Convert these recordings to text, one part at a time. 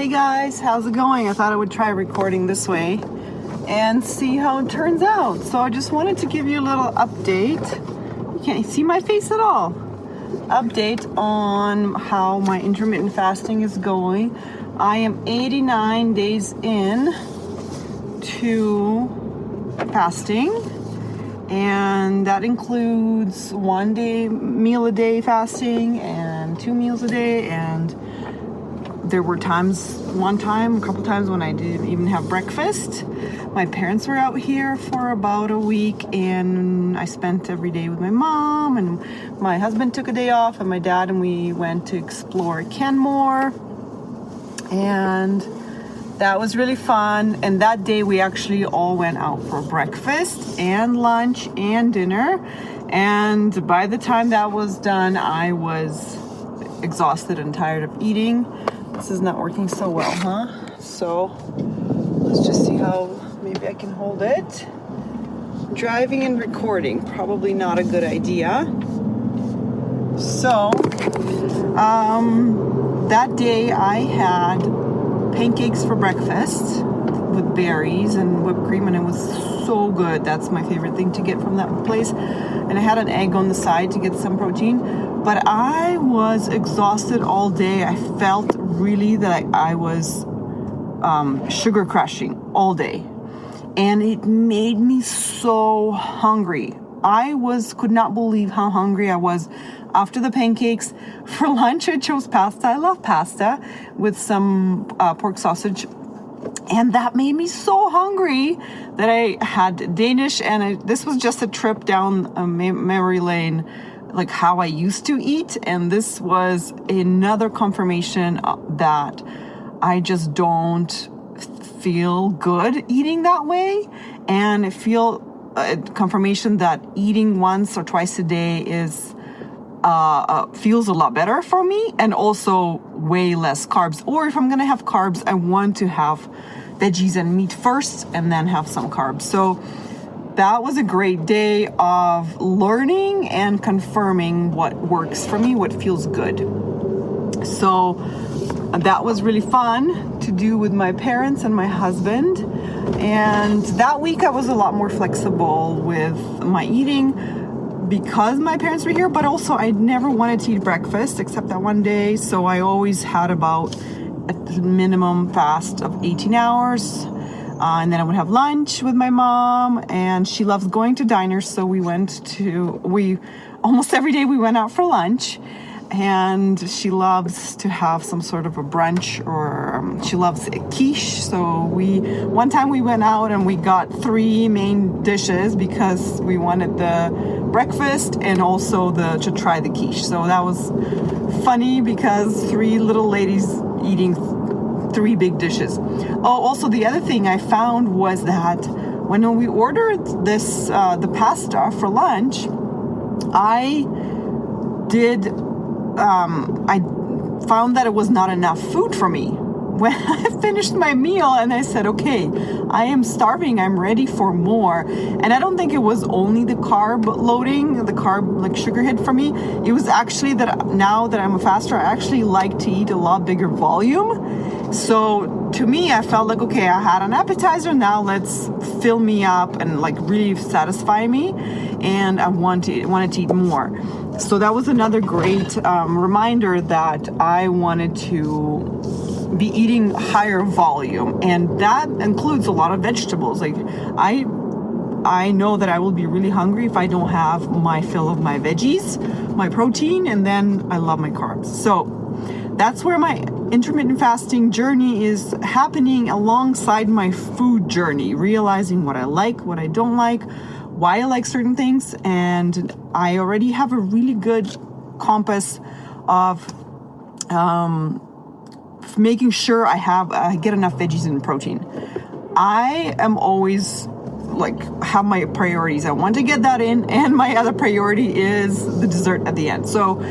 guys, how's it going? I thought I would try recording this way and see how it turns out. So I just wanted to give you a little update. You can't see my face at all. Update on how my intermittent fasting is going. I am 89 days in to fasting, and that includes 1 meal a day fasting and 2 meals a day. And there were a couple times when I didn't even have breakfast. My parents were out here for about a week, and I spent every day with my mom, and my husband took a day off, and my dad, and we went to explore Kenmore, and that was really fun. And that day we actually all went out for breakfast and lunch and dinner, and by the time that was done, I was exhausted and tired of eating. This is not working so well, huh? So let's just see how maybe I can hold it. Driving and recording, probably not a good idea. So that day I had pancakes for breakfast with berries and whipped cream, and it was so good. That's my favorite thing to get from that place. And I had an egg on the side to get some protein. But I was exhausted all day. I felt really that I was sugar crashing all day. And it made me so hungry. I could not believe how hungry I was after the pancakes. For lunch, I chose pasta. I love pasta with some pork sausage. And that made me so hungry that I had Danish. And this was just a trip down memory lane, like how I used to eat. And this was another confirmation that I just don't feel good eating that way. And I feel confirmation that eating once or twice a day is feels a lot better for me, and also way less carbs. Or if I'm going to have carbs, I want to have veggies and meat first and then have some carbs. So that was a great day of learning and confirming what works for me, what feels good. So that was really fun to do with my parents and my husband. And that week I was a lot more flexible with my eating because my parents were here, but also I never wanted to eat breakfast except that one day. So I always had about a minimum fast of 18 hours. And then I would have lunch with my mom, and she loves going to diners. So almost every day we went out for lunch, and she loves to have some sort of a brunch, or she loves a quiche. So one time we went out and we got 3 main dishes because we wanted the breakfast and also to try the quiche. So that was funny because 3 little ladies eating 3 big dishes. Oh, also the other thing I found was that when we ordered the pasta for lunch, I found that it was not enough food for me. When I finished my meal and I said, okay, I am starving, I'm ready for more. And I don't think it was only the carb loading, the carb like sugar hit for me. It was actually that now that I'm a faster, I actually like to eat a lot bigger volume. So to me, I felt like, okay, I had an appetizer, now let's fill me up and like really satisfy me. And I wanted to eat more. So that was another great reminder that I wanted to be eating higher volume, and that includes a lot of vegetables. Like I know that I will be really hungry if I don't have my fill of my veggies, my protein, and then I love my carbs. So that's where my intermittent fasting journey is happening alongside my food journey, realizing what I like, what I don't like, why I like certain things. And I already have a really good compass of making sure I get enough veggies and protein. I am always have my priorities. I want to get that in, and my other priority is the dessert at the end. So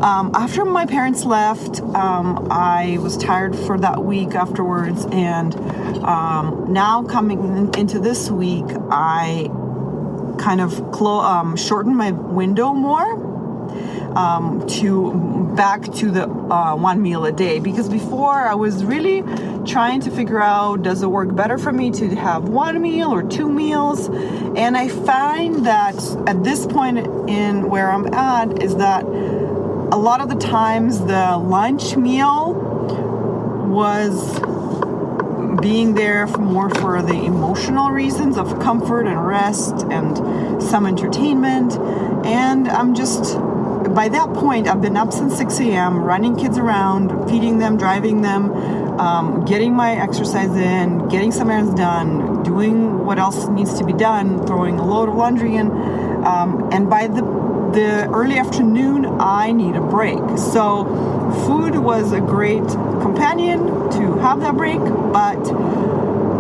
after my parents left, I was tired for that week afterwards, and now coming into this week, I kind of shortened my window more. back to the one meal a day, because before I was really trying to figure out, does it work better for me to have one meal or two meals? And I find that at this point in where I'm at is that a lot of the times the lunch meal was being there more for the emotional reasons of comfort and rest and some entertainment. And I'm just, by that point, I've been up since 6 a.m., running kids around, feeding them, driving them, getting my exercise in, getting some errands done, doing what else needs to be done, throwing a load of laundry in. And by the early afternoon, I need a break. So food was a great companion to have that break, but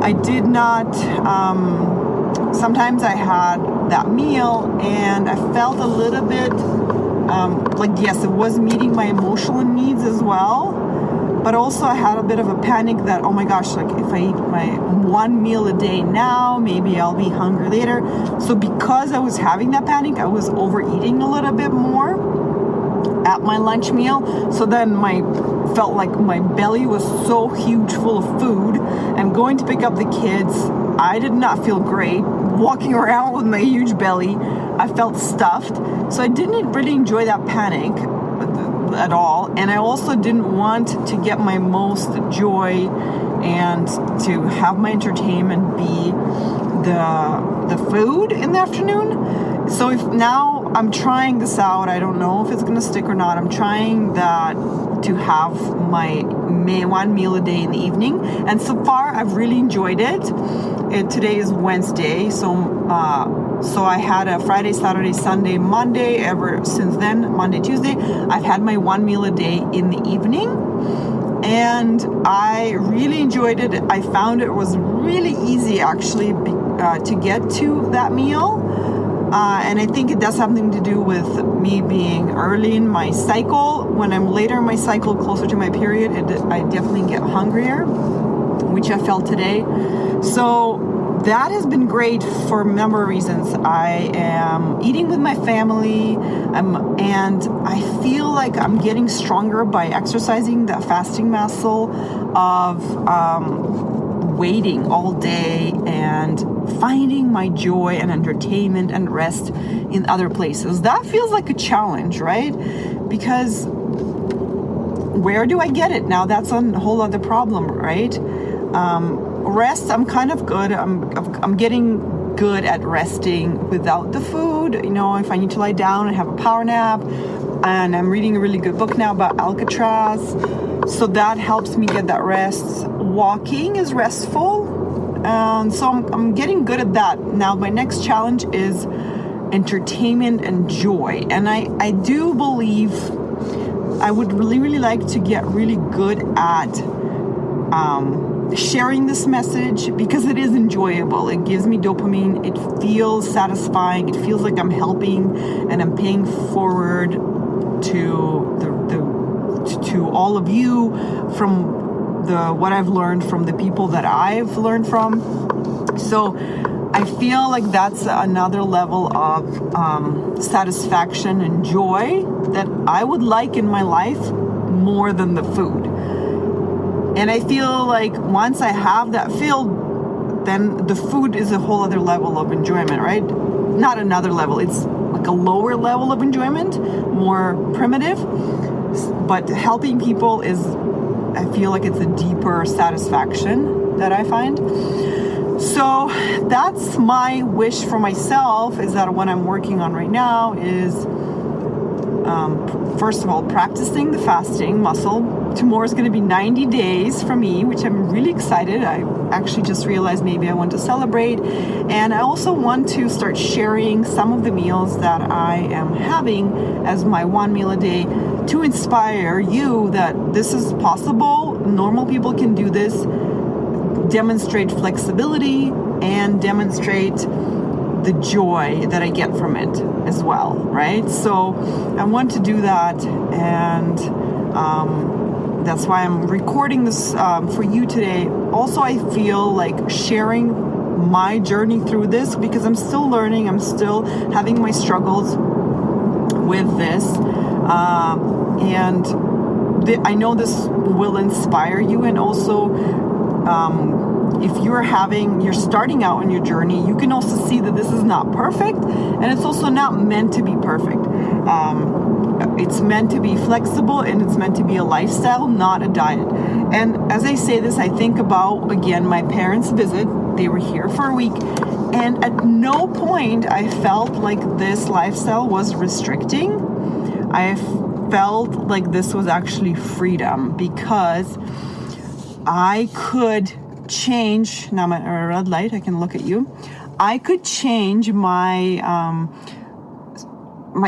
I did not, sometimes I had that meal and I felt a little bit like, yes, it was meeting my emotional needs as well, but also I had a bit of a panic that, oh my gosh, like if I eat my one meal a day now, maybe I'll be hungry later. So because I was having that panic, I was overeating a little bit more at my lunch meal. So then felt like my belly was so huge full of food, and going to pick up the kids, I did not feel great walking around with my huge belly. I felt stuffed. So I didn't really enjoy that panic at all. And I also didn't want to get my most joy and to have my entertainment be the food in the afternoon. So if now I'm trying this out, I don't know if it's going to stick or not. I'm trying that to have my one meal a day in the evening. And so far, I've really enjoyed it. Today is Wednesday, so I had a Friday, Saturday, Sunday, Monday. Ever since then, Monday, Tuesday, I've had my one meal a day in the evening. And I really enjoyed it. I found it was really easy, actually, to get to that meal. And I think it does something to do with me being early in my cycle. When I'm later in my cycle, closer to my period, I definitely get hungrier, which I felt today. So that has been great for a number of reasons. I am eating with my family, and I feel like I'm getting stronger by exercising the fasting muscle of waiting all day and finding my joy and entertainment and rest in other places. That feels like a challenge, right? Because where do I get it? Now that's a whole other problem, right? Rest, I'm kind of good. I'm getting good at resting without the food. You know, if I need to lie down and have a power nap, and I'm reading a really good book now about Alcatraz, so that helps me get that rest. Walking is restful, so I'm getting good at that. Now my next challenge is entertainment and joy, and I do believe I would really like to get really good at sharing this message, because it is enjoyable. It gives me dopamine. It feels satisfying. It feels like I'm helping and I'm paying forward to all of you from what I've learned from the people that I've learned from. So I feel like that's another level of satisfaction and joy that I would like in my life more than the food. And I feel like once I have that filled, then the food is a whole other level of enjoyment, right? Not another level. It's like a lower level of enjoyment, more primitive. But helping people is, I feel like it's a deeper satisfaction that I find. So that's my wish for myself, is that what I'm working on right now is, first of all, practicing the fasting muscle. Tomorrow is going to be 90 days for me, which I'm really excited. I actually just realized maybe I want to celebrate. And I also want to start sharing some of the meals that I am having as my one meal a day to inspire you that this is possible. Normal people can do this. Demonstrate flexibility and demonstrate the joy that I get from it as well, right? So I want to do that, and that's why I'm recording this for you today. Also, I feel like sharing my journey through this, because I'm still learning. I'm still having my struggles with this. And I know this will inspire you. And also, if you're starting out on your journey, you can also see that this is not perfect, and it's also not meant to be perfect. It's meant to be flexible, and it's meant to be a lifestyle, not a diet. And as I say this, I think about, again, my parents' visit. They were here for a week, and at no point I felt like this lifestyle was restricting. I felt like this was actually freedom, because I could change. Now I'm at a red light, I can look at you. I could change my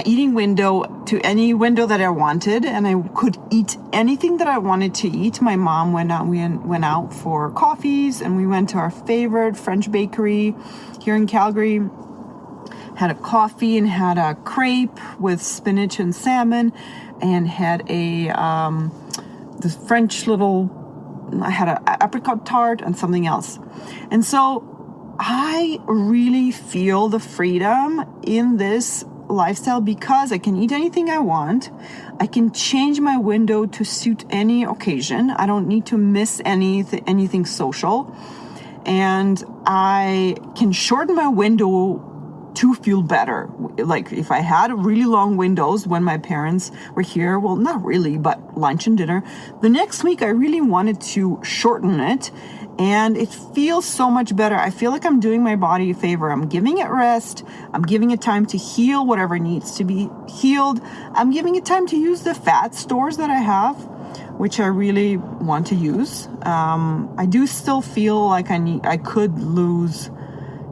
eating window to any window that I wanted, and I could eat anything that I wanted to eat. My mom went out for coffees, and we went to our favorite French bakery here in Calgary, had a coffee and had a crepe with spinach and salmon, and had this French I had an apricot tart and something else. And so I really feel the freedom in this lifestyle, because I can eat anything I want. I can change my window to suit any occasion. I don't need to miss anything social. And I can shorten my window to feel better. Like if I had really long windows when my parents were here, well, not really, but lunch and dinner, the next week I really wanted to shorten it, and it feels so much better. I feel like I'm doing my body a favor. I'm giving it rest. I'm giving it time to heal whatever needs to be healed. I'm giving it time to use the fat stores that I have, which I really want to use. I do still feel like I could lose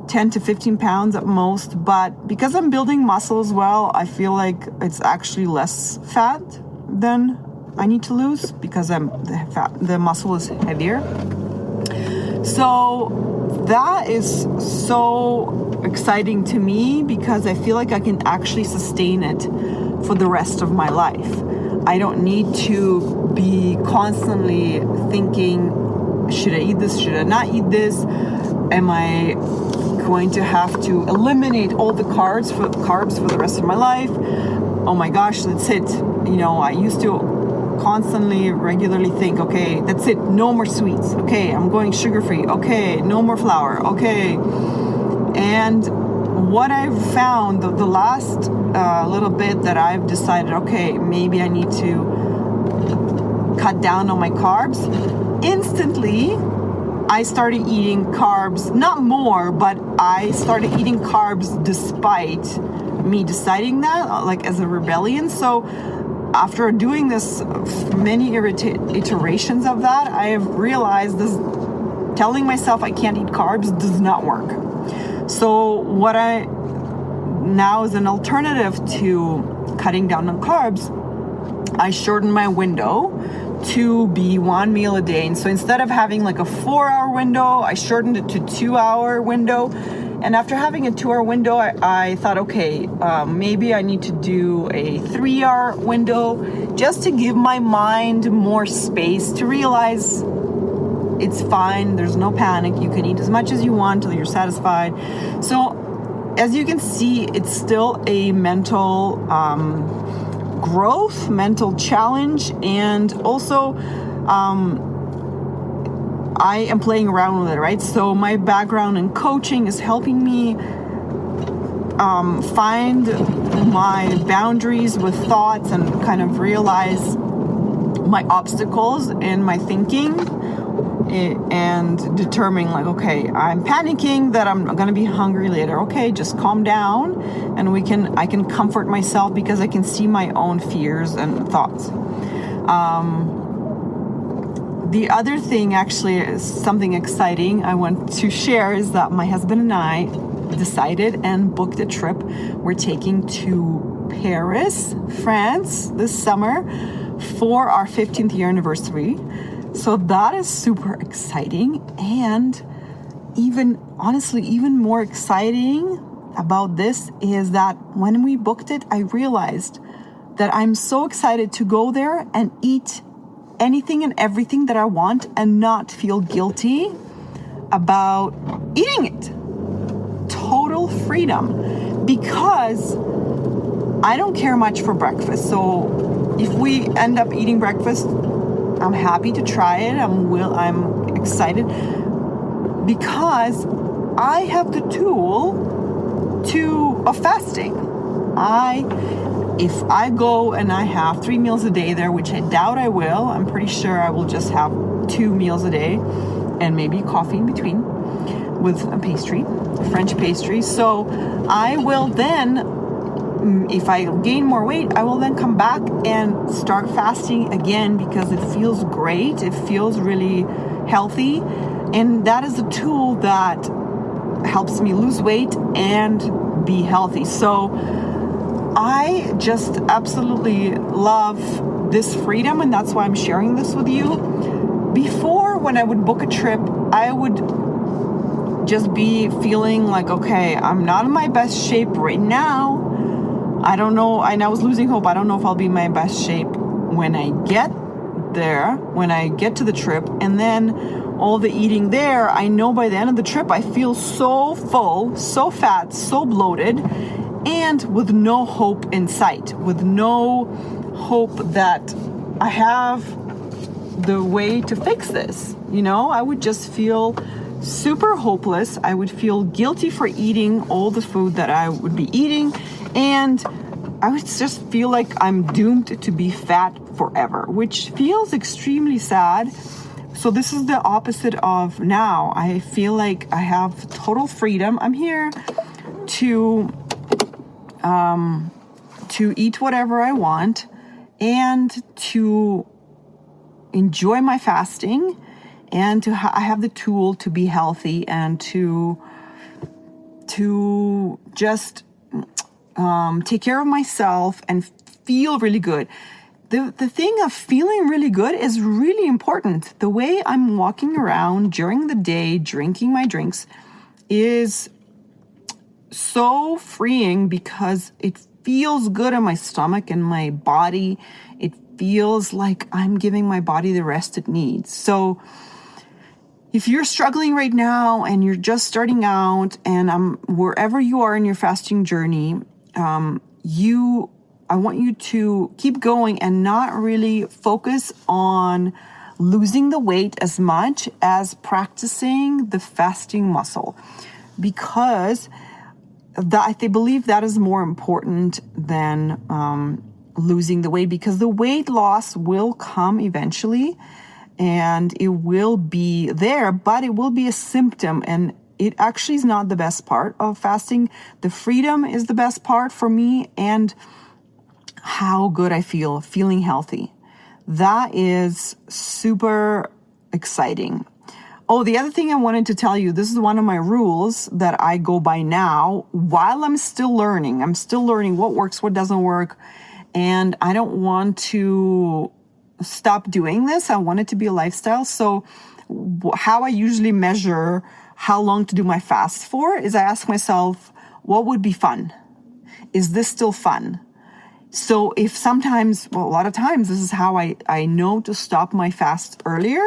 10 to 15 pounds at most, but because I'm building muscle as well, I feel like it's actually less fat than I need to lose, because the muscle is heavier. So that is so exciting to me, because I feel like I can actually sustain it for the rest of my life. I don't need to be constantly thinking, should I eat this? Should I not eat this? Am I going to have to eliminate all the carbs for the rest of my life? Oh my gosh, that's it. I used to constantly, regularly think, okay, that's it. No more sweets. Okay, I'm going sugar-free. Okay, no more flour. Okay. And what I've found, the last little bit that I've decided, okay, maybe I need to cut down on my carbs, instantly I started eating carbs, not more, but I started eating carbs despite me deciding that, like as a rebellion. So after doing this many iterations of that, I have realized this, telling myself I can't eat carbs does not work. So what I now is an alternative to cutting down on carbs, I shorten my window to be one meal a day. And so instead of having like a 4-hour window, I shortened it to 2-hour window. And after having a 2-hour window, I thought, okay, maybe I need to do a 3-hour window, just to give my mind more space to realize it's fine. There's no panic. You can eat as much as you want till you're satisfied. So as you can see, it's still a mental growth, mental challenge, and also I am playing around with it, right? So my background in coaching is helping me find my boundaries with thoughts and kind of realize my obstacles in my thinking, and determining like, okay, I'm panicking that I'm going to be hungry later. Okay, just calm down, and I can comfort myself because I can see my own fears and thoughts. The other thing actually is something exciting I want to share, is that my husband and I decided and booked a trip. We're taking to Paris, France this summer for our 15th year anniversary. So that is super exciting. And even more exciting about this is that when we booked it, I realized that I'm so excited to go there and eat anything and everything that I want and not feel guilty about eating it. Total freedom. Because I don't care much for breakfast. So if we end up eating breakfast, I'm happy to try it. I'm excited because I have the tool of fasting. If I go and I have 3 meals a day there, which I doubt I will, I'm pretty sure I will just have 2 meals a day and maybe coffee in between with a pastry, French pastry. So I will then, if I gain more weight, I will then come back and start fasting again because it feels great. It feels really healthy. And that is a tool that helps me lose weight and be healthy. So I just absolutely love this freedom, and that's why I'm sharing this with you. Before, when I would book a trip, I would just be feeling like, okay, I'm not in my best shape right now. I don't know, and I was losing hope. I don't know if I'll be in my best shape when I get there, when I get to the trip, and then all the eating there, I know by the end of the trip, I feel so full, so fat, so bloated, and with no hope in sight, with no hope that I have the way to fix this. I would just feel super hopeless. I would feel guilty for eating all the food that I would be eating, and I would just feel like I'm doomed to be fat forever, which feels extremely sad. So this is the opposite of now. I feel like I have total freedom. I'm here to eat whatever I want and to enjoy my fasting, and I have the tool to be healthy and to just take care of myself and feel really good. The thing of feeling really good is really important. The way I'm walking around during the day, drinking my drinks, is so freeing because it feels good in my stomach and my body. It feels like I'm giving my body the rest it needs. So if you're struggling right now and you're just starting out, and wherever you are in your fasting journey, I want you to keep going and not really focus on losing the weight as much as practicing the fasting muscle, because they believe that is more important than losing the weight, because the weight loss will come eventually and it will be there, but it will be a symptom, and it actually is not the best part of fasting. The freedom is the best part for me, and how good I feel, feeling healthy. That is super exciting. Oh, the other thing I wanted to tell you, this is one of my rules that I go by now while I'm still learning. I'm still learning what works, what doesn't work. And I don't want to stop doing this. I want it to be a lifestyle. So how I usually measure how long to do my fast for is I ask myself, what would be fun? Is this still fun? So if sometimes, well, a lot of times, this is how I know to stop my fast earlier,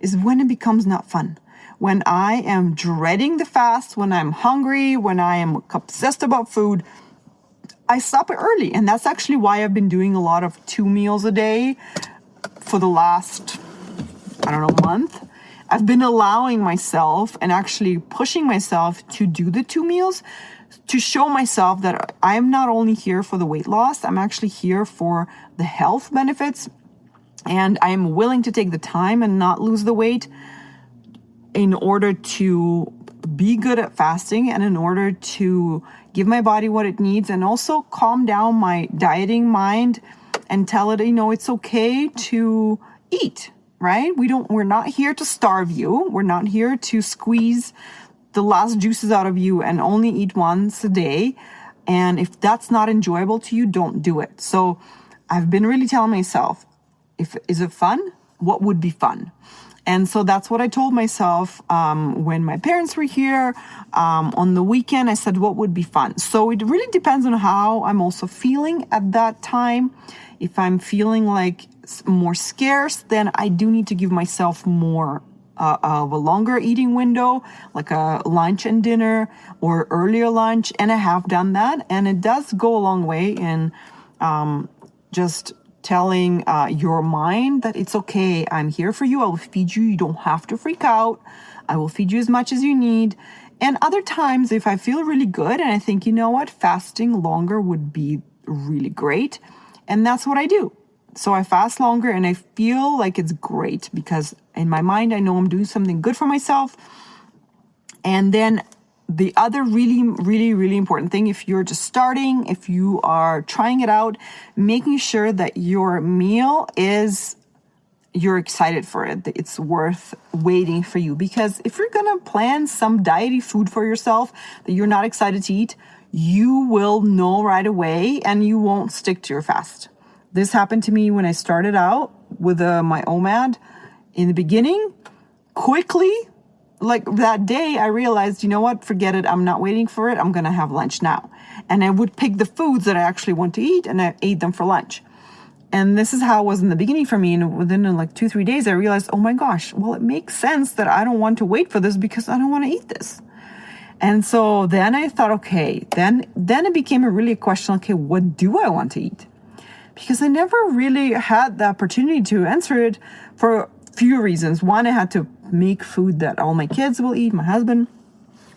is when it becomes not fun. When I am dreading the fast, when I'm hungry, when I am obsessed about food, I stop it early. And that's actually why I've been doing a lot of 2 meals a day for the last, month. I've been allowing myself and actually pushing myself to do the 2 meals to show myself that I'm not only here for the weight loss, I'm actually here for the health benefits, and I'm willing to take the time and not lose the weight in order to be good at fasting and in order to give my body what it needs, and also calm down my dieting mind and tell it, it's okay to eat, right? We're not here to starve you. We're not here to squeeze the last juices out of you and only eat once a day. And if that's not enjoyable to you, don't do it. So I've been really telling myself, is it fun? What would be fun? And so that's what I told myself when my parents were here on the weekend. I said, what would be fun? So it really depends on how I'm also feeling at that time. If I'm feeling like more scarce, then I do need to give myself more of a longer eating window, like a lunch and dinner or earlier lunch. And I have done that. And it does go a long way in just telling your mind that it's okay. I'm here for you. I will feed you. You don't have to freak out. I will feed you as much as you need. And other times, if I feel really good and I think, you know what, fasting longer would be really great. And that's what I do. So I fast longer and I feel like it's great because in my mind, I know I'm doing something good for myself. And then the other really, really, really important thing, if you're just starting, if you are trying it out, making sure that your meal you're excited for it. It's worth waiting for you. Because if you're going to plan some diety food for yourself that you're not excited to eat, you will know right away and you won't stick to your fast. This happened to me when I started out with my OMAD in the beginning. Quickly, like that day, I realized, you know what, forget it. I'm not waiting for it. I'm going to have lunch now. And I would pick the foods that I actually want to eat and I ate them for lunch. And this is how it was in the beginning for me. And within like 2-3 days, I realized, oh my gosh, well, it makes sense that I don't want to wait for this because I don't want to eat this. And so then I thought, okay, then it became a question, okay, what do I want to eat? Because I never really had the opportunity to answer it for a few reasons. One, I had to make food that all my kids will eat, my husband.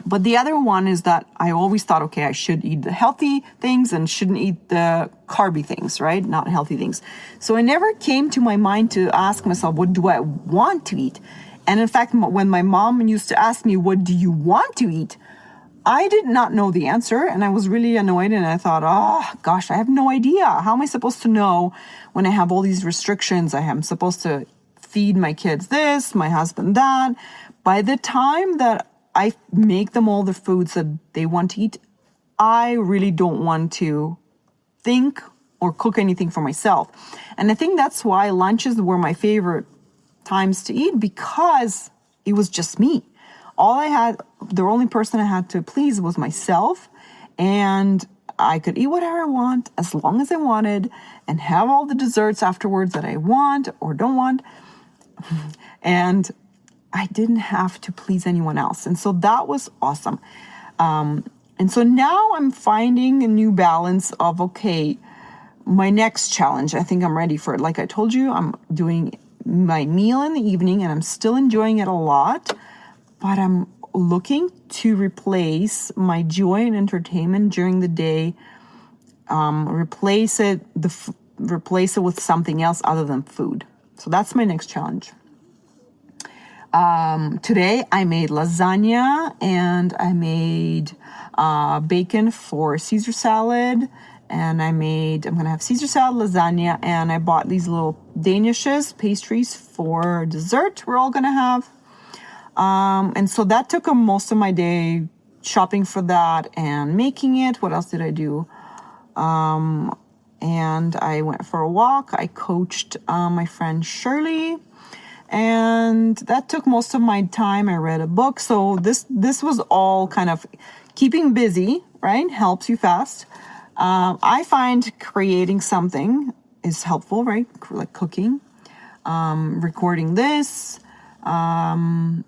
But the other one is that I always thought, okay, I should eat the healthy things and shouldn't eat the carby things, right? Not healthy things. So it never came to my mind to ask myself, what do I want to eat? And in fact, when my mom used to ask me, what do you want to eat? I did not know the answer and I was really annoyed and I thought, oh gosh, I have no idea. How am I supposed to know when I have all these restrictions? I am supposed to feed my kids this, my husband that. By the time that I make them all the foods that they want to eat, I really don't want to think or cook anything for myself. And I think that's why lunches were my favorite times to eat because it was just me. The only person I had to please was myself, and I could eat whatever I want as long as I wanted and have all the desserts afterwards that I want or don't want. And I didn't have to please anyone else. And so that was awesome. And so now I'm finding a new balance of, okay, my next challenge, I think I'm ready for it. Like I told you, I'm doing my meal in the evening and I'm still enjoying it a lot, but I'm looking to replace my joy and entertainment during the day, replace it with something else other than food. So that's my next challenge. Today I made lasagna and I made bacon for Caesar salad. And I'm going to have Caesar salad, lasagna, and I bought these little Danishes, pastries for dessert we're all going to have. And so that took most of my day shopping for that and making it. What else did I do? And I went for a walk. I coached my friend Shirley. And that took most of my time. I read a book. So this was all kind of keeping busy, right? Helps you fast. I find creating something is helpful, right? Like cooking, recording this, and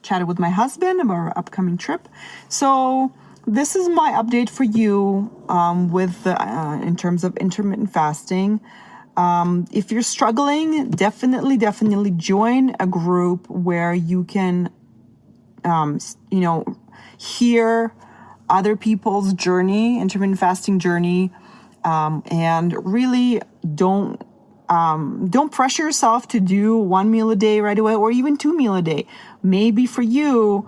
chatted with my husband about our upcoming trip. So this is my update for you in terms of intermittent fasting. If you're struggling, definitely join a group where you can, hear other people's journey, intermittent fasting journey, and really don't pressure yourself to do 1 meal a day right away, or even 2 meals a day. Maybe for you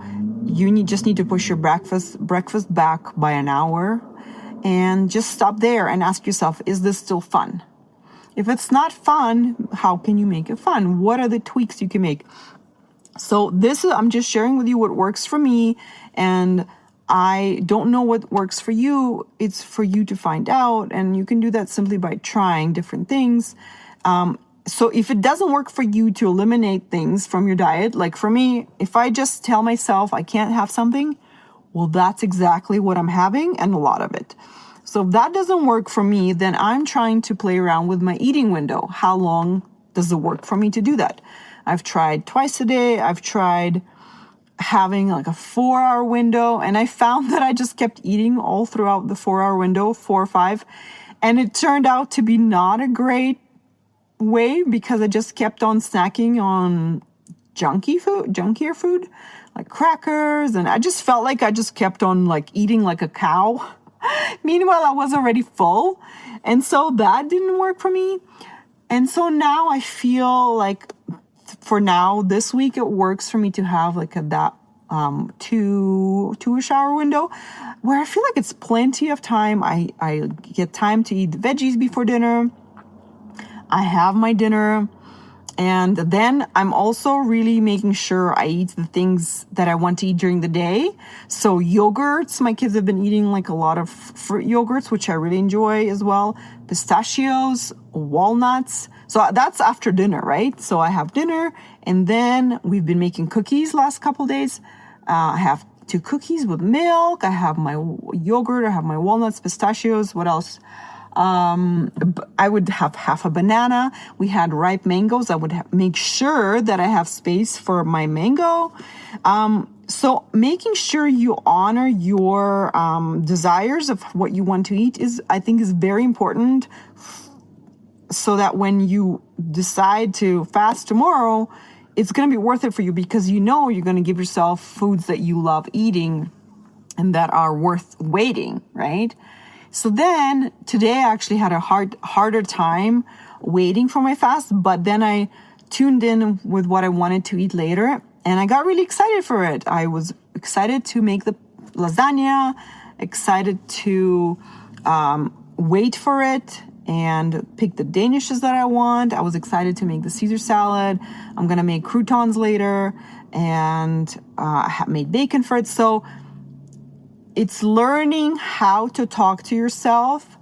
just need to push your breakfast back by an hour, and just stop there and ask yourself, is this still fun? If it's not fun, how can you make it fun? What are the tweaks you can make? So I'm just sharing with you what works for me, and I don't know what works for you. It's for you to find out, and you can do that simply by trying different things. So if it doesn't work for you to eliminate things from your diet, like for me, if I just tell myself I can't have something, well, that's exactly what I'm having, and a lot of it. So if that doesn't work for me, then I'm trying to play around with my eating window. How long does it work for me to do that? I've tried twice a day. I've tried having like a 4-hour window, and I found that I just kept eating all throughout the 4-hour window, 4 or 5. And it turned out to be not a great way because I just kept on snacking on junkier food, like crackers. And I just felt like I just kept on like eating like a cow. Meanwhile, I was already full. And so that didn't work for me. And so now I feel like for now, this week, it works for me to have like that 2-ish hour window where I feel like it's plenty of time. I get time to eat the veggies before dinner. I have my dinner. And then I'm also really making sure I eat the things that I want to eat during the day. So yogurts, my kids have been eating like a lot of fruit yogurts, which I really enjoy as well. Pistachios, walnuts. So that's after dinner, right? So I have dinner, and then we've been making cookies last couple days. I have 2 cookies with milk. I have my yogurt. I have my walnuts, pistachios. What else? I would have half a banana. We had ripe mangoes. I would make sure that I have space for my mango. So making sure you honor your desires of what you want to eat I think is very important, so that when you decide to fast tomorrow, it's going to be worth it for you, because you know you're going to give yourself foods that you love eating and that are worth waiting, right? So then today I actually had a harder time waiting for my fast, but then I tuned in with what I wanted to eat later, and I got really excited for it. I was excited to make the lasagna, excited to wait for it and pick the danishes that I want. I was excited to make the Caesar salad. I'm going to make croutons later, and I have made bacon for it. So it's learning how to talk to yourself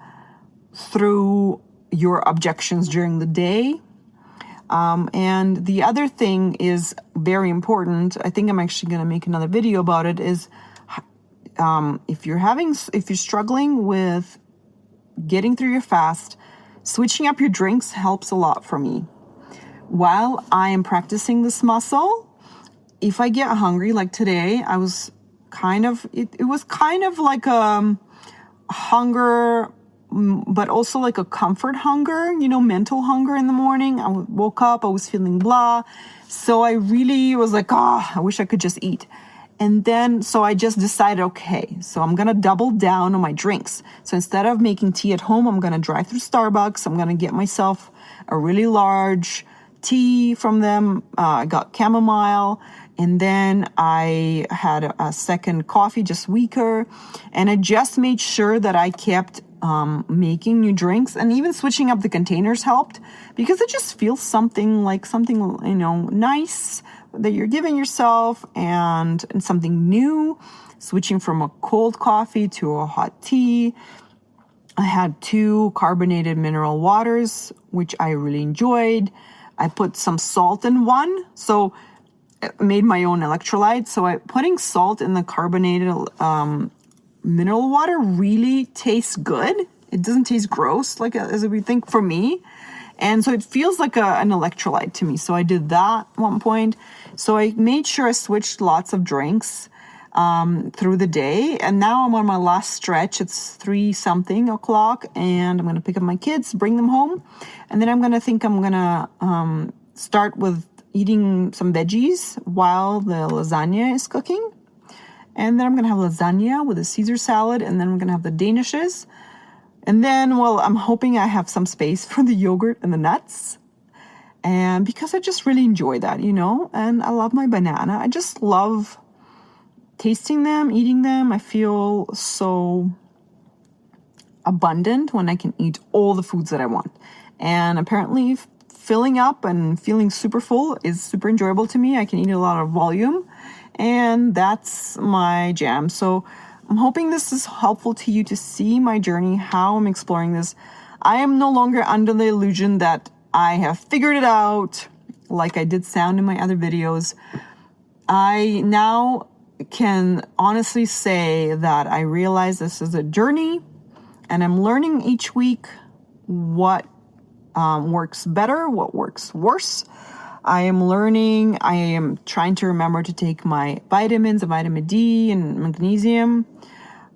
through your objections during the day. And the other thing is very important. I think I'm actually going to make another video about it, is if you're struggling with getting through your fast, switching up your drinks helps a lot for me. While I am practicing this muscle, if I get hungry, like today, I was it was kind of like a hunger, but also like a comfort hunger, mental hunger in the morning. I woke up, I was feeling blah. So I really was like, I wish I could just eat. And then, so I just decided, okay, so I'm going to double down on my drinks. So instead of making tea at home, I'm going to drive through Starbucks. I'm going to get myself a really large tea from them. I got chamomile. And then I had a second coffee, just weaker. And I just made sure that I kept making new drinks, and even switching up the containers helped, because it just feels something nice that you're giving yourself, and something new, switching from a cold coffee to a hot tea. I had 2 carbonated mineral waters, which I really enjoyed. I put some salt in one, so I made my own electrolytes. So putting salt in the carbonated mineral water really tastes good. It doesn't taste gross as we think, for me. And so it feels like an electrolyte to me. So I did that at one point. So I made sure I switched lots of drinks through the day. And now I'm on my last stretch. It's 3-something o'clock, and I'm going to pick up my kids, bring them home. And then I'm going to start with eating some veggies while the lasagna is cooking. And then I'm going to have lasagna with a Caesar salad, and then we're going to have the danishes. And then, I'm hoping I have some space for the yogurt and the nuts. And because I just really enjoy that, and I love my banana. I just love tasting them, eating them. I feel so abundant when I can eat all the foods that I want. And apparently filling up and feeling super full is super enjoyable to me. I can eat a lot of volume, and that's my jam. So I'm hoping this is helpful to you to see my journey, how I'm exploring this. I am no longer under the illusion that I have figured it out, like I did sound in my other videos. I now can honestly say that I realize this is a journey, and I'm learning each week what works better, what works worse. I am learning. I am trying to remember to take my vitamins, vitamin D and magnesium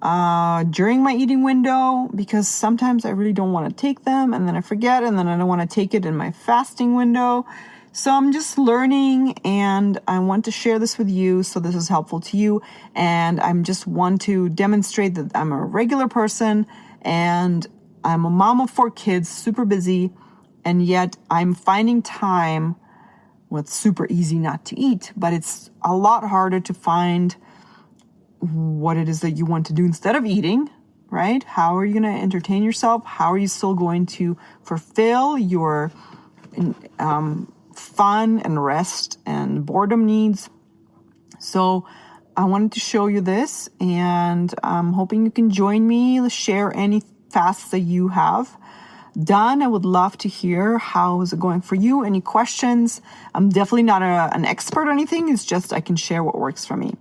during my eating window, because sometimes I really don't want to take them and then I forget, and then I don't want to take it in my fasting window. So I'm just learning, and I want to share this with you so this is helpful to you. And I'm just want to demonstrate that I'm a regular person and I'm a mom of 4 kids, super busy, and yet I'm finding time. Well, it's super easy not to eat, but it's a lot harder to find what it is that you want to do instead of eating, right? How are you going to entertain yourself? How are you still going to fulfill your fun and rest and boredom needs? So I wanted to show you this, and I'm hoping you can join me, share any fasts that you have done. I would love to hear how is it going for you. Any questions? I'm definitely not an expert or anything. It's just I can share what works for me.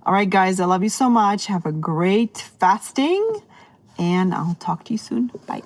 All right, guys, I love you so much. Have a great fasting, and I'll talk to you soon. Bye.